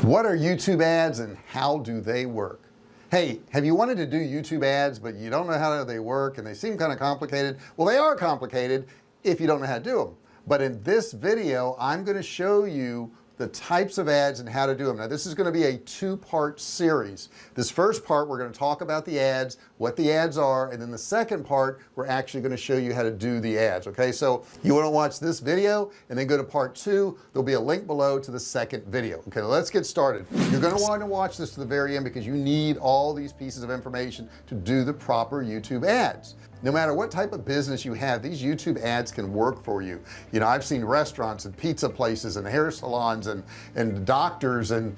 What are YouTube ads and how do they work? Hey, have you wanted to do YouTube ads but you don't know how they work and they seem kind of complicated? Well, they are complicated if you don't know how to do them. But in this video I'm going to show you the types of ads and how to do them. Now this is going to be a two-part series. This first part we're going to talk about the ads, what the ads are, and then the second part we're actually going to show you how to do the ads. Okay, so you want to watch this video and then go to part 2. There'll be a link below to the second video. Okay, let's get started. You're going to want to watch this to the very end because you need all these pieces of information to do the proper YouTube ads. No matter what type of business you have, these YouTube ads can work for you. You know, I've seen restaurants and pizza places and hair salons and doctors and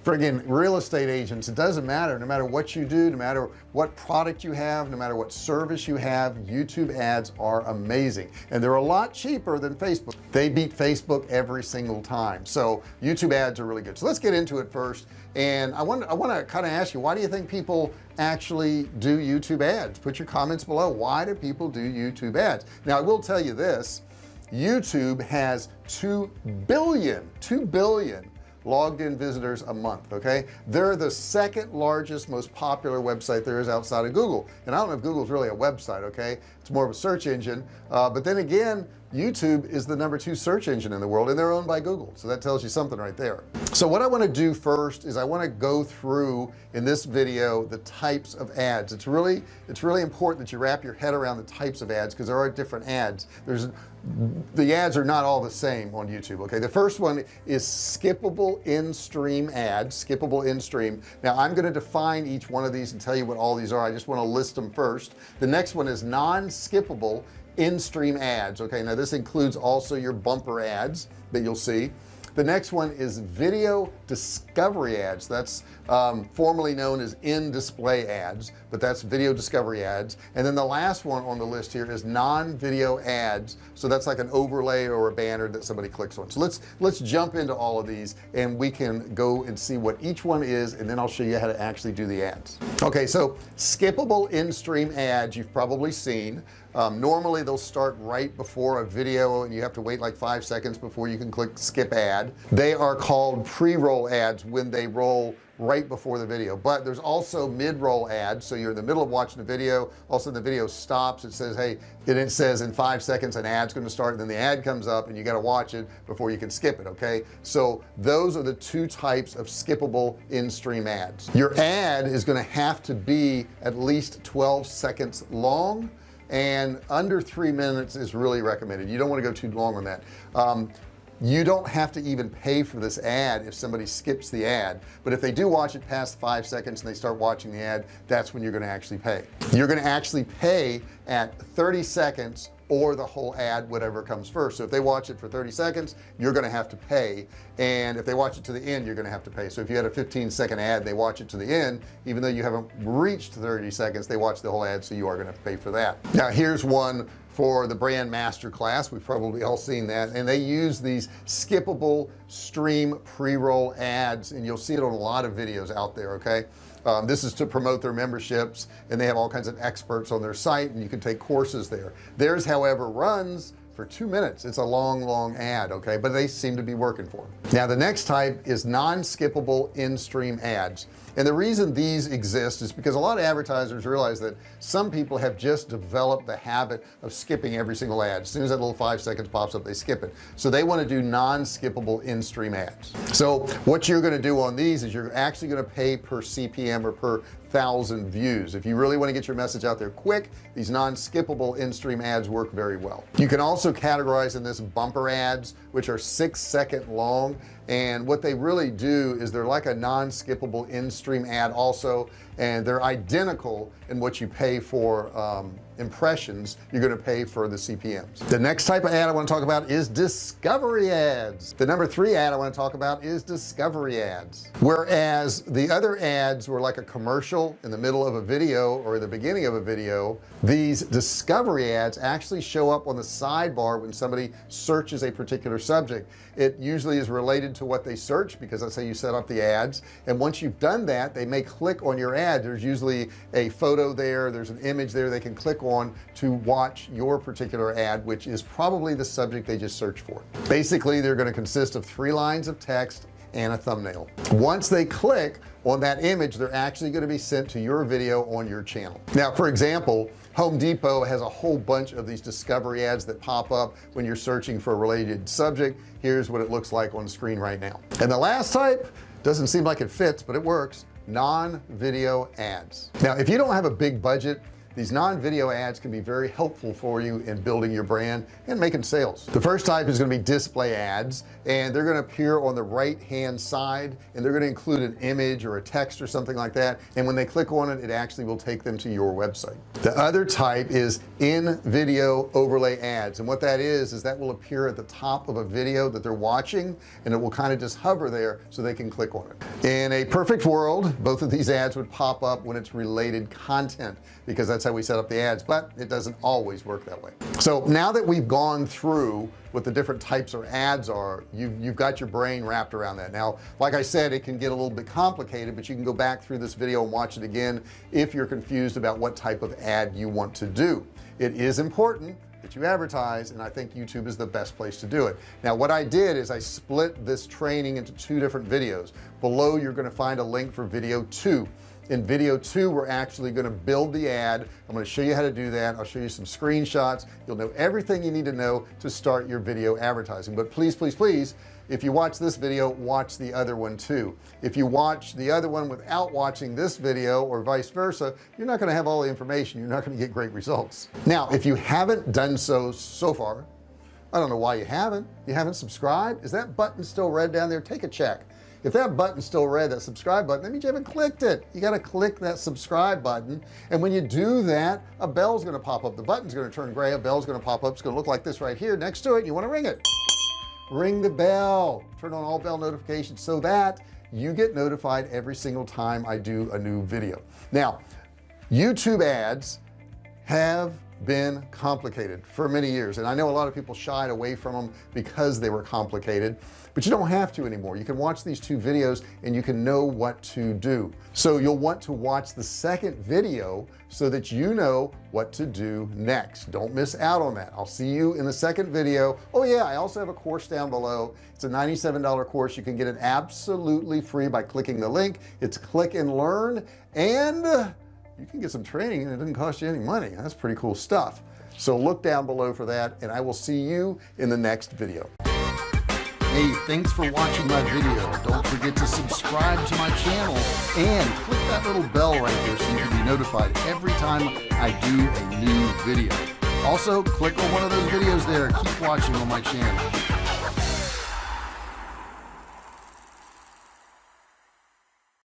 friggin' real estate agents. It doesn't matter. No matter what you do, no matter what product you have, no matter what service you have, YouTube ads are amazing, and they're a lot cheaper than Facebook. They beat Facebook every single time. So YouTube ads are really good. So let's get into it first. And I want to kind of ask you, why do you think people actually do YouTube ads? Put your comments below. Why do people do YouTube ads? Now I will tell you this, YouTube has 2 billion logged in visitors a month. Okay, they're the second largest, most popular website there is outside of Google. And I don't know if Google's really a website. Okay, it's more of a search engine, but then again, YouTube is the #2 search engine in the world, and they're owned by Google. So that tells you something right there. So what I want to do first is I want to go through in this video the types of ads. It's really important that you wrap your head around the types of ads, because there are different ads. The ads are not all the same on YouTube. Okay, the first one is skippable in-stream ads. Skippable in-stream. Now I'm going to define each one of these and tell you what all these are. I just want to list them first. The next one is non-skippable in-stream ads. Okay, now this includes also your bumper ads that you'll see. The next one is video discovery ads. That's formerly known as in-display ads, but that's video discovery ads. And then the last one on the list here is non-video ads. So that's like an overlay or a banner that somebody clicks on. So let's jump into all of these and we can go and see what each one is, and then I'll show you how to actually do the ads. Okay, so skippable in-stream ads you've probably seen. Normally they'll start right before a video and you have to wait like 5 seconds before you can click skip ad. They are called pre-roll ads when they roll right before the video. But there's also mid-roll ads, so you're in the middle of watching the video, also the video stops, it says hey, and it says in 5 seconds an ad's going to start, and then the ad comes up and you got to watch it before you can skip it. Okay, so those are the two types of skippable in-stream ads. Your ad is going to have to be at least 12 seconds long, and under 3 minutes is really recommended. You don't want to go too long on that. You don't have to even pay for this ad if somebody skips the ad, but if they do watch it past 5 seconds and they start watching the ad, that's when you're going to actually pay. You're going to actually pay at 30 seconds or the whole ad, whatever comes first. So if they watch it for 30 seconds, you're going to have to pay, and if they watch it to the end, you're going to have to pay. So if you had a 15-second ad and they watch it to the end, even though you haven't reached 30 seconds, they watch the whole ad, so you are going to have to pay for that. Now here's one for the brand master class. We've probably all seen that, and they use these skippable stream pre-roll ads, and you'll see it on a lot of videos out there. Okay, this is to promote their memberships, and they have all kinds of experts on their site, and you can take courses there. Theirs however runs for 2 minutes. It's a long ad. Okay, but they seem to be working for them. Now the next type is non-skippable in-stream ads, and the reason these exist is because a lot of advertisers realize that some people have just developed the habit of skipping every single ad. As soon as that little 5 seconds pops up, they skip it. So they want to do non-skippable in-stream ads. So what you're going to do on these is you're actually going to pay per CPM or per 1,000 views. If you really want to get your message out there quick, these non-skippable in-stream ads work very well. You can also categorize in this bumper ads, which are 6 second long, and what they really do is they're like a non-skippable in-stream ad also, and they're identical in what you pay for impressions. You're going to pay for the CPMs. The next type of ad I want to talk about is discovery ads. The number 3 ad I want to talk about is discovery ads. Whereas the other ads were like a commercial in the middle of a video or the beginning of a video, these discovery ads actually show up on the sidebar when somebody searches a particular subject. It usually is related to what they search, because that's how you set up the ads, and once you've done that, they may click on your ad. There's usually a photo there, there's an image there they can click on to watch your particular ad, which is probably the subject they just searched for. Basically they're going to consist of 3 lines of text and a thumbnail. Once they click on that image, they're actually going to be sent to your video on your channel. Now, for example, Home Depot has a whole bunch of these discovery ads that pop up when you're searching for a related subject. Here's what it looks like on the screen right now. And the last type doesn't seem like it fits, but it works: non-video ads. Now, if you don't have a big budget, these non-video ads can be very helpful for you in building your brand and making sales. The first type is going to be display ads, and they're going to appear on the right hand side, and they're going to include an image or a text or something like that, and when they click on it, it actually will take them to your website. The other type is in video overlay ads, and what that is that will appear at the top of a video that they're watching, and it will kind of just hover there so they can click on it. In a perfect world, both of these ads would pop up when it's related content, because that's how we set up the ads, but it doesn't always work that way. So now that we've gone through what the different types of ads are, you've got your brain wrapped around that. Now, like I said, it can get a little bit complicated, but you can go back through this video and watch it again if you're confused about what type of ad you want to do. It is important that you advertise, and I think YouTube is the best place to do it. Now, what I did is I split this training into 2 different videos. Below, you're going to find a link for video 2. In video 2, we're actually going to build the ad. I'm going to show you how to do that. I'll show you some screenshots. You'll know everything you need to know to start your video advertising. But please, please, please, if you watch this video, watch the other one too. If you watch the other one without watching this video, or vice versa, you're not going to have all the information. You're not going to get great results. Now, if you haven't done so far, I don't know why you haven't subscribed. Is that button still red down there? Take a check. If that button's still red, that subscribe button, that means you haven't clicked it. You got to click that subscribe button, and when you do that, a bell's going to pop up. The button's going to turn gray, a bell's going to pop up. It's going to look like this right here next to it. You want to ring it. Ring the bell, turn on all bell notifications so that you get notified every single time I do a new video. Now, YouTube ads have been complicated for many years, and I know a lot of people shied away from them because they were complicated, but you don't have to anymore. You can watch these 2 videos and you can know what to do. So you'll want to watch the second video so that you know what to do next. Don't miss out on that. I'll see you in the second video. Oh yeah, I also have a course down below. It's a $97 course. You can get it absolutely free by clicking the link. It's Click and Learn, and you can get some training and it doesn't cost you any money. That's pretty cool stuff. So look down below for that, and I will see you in the next video. Hey, thanks for watching my video. Don't forget to subscribe to my channel and click that little bell right there so you can be notified every time I do a new video. Also, click on one of those videos there. Keep watching on my channel.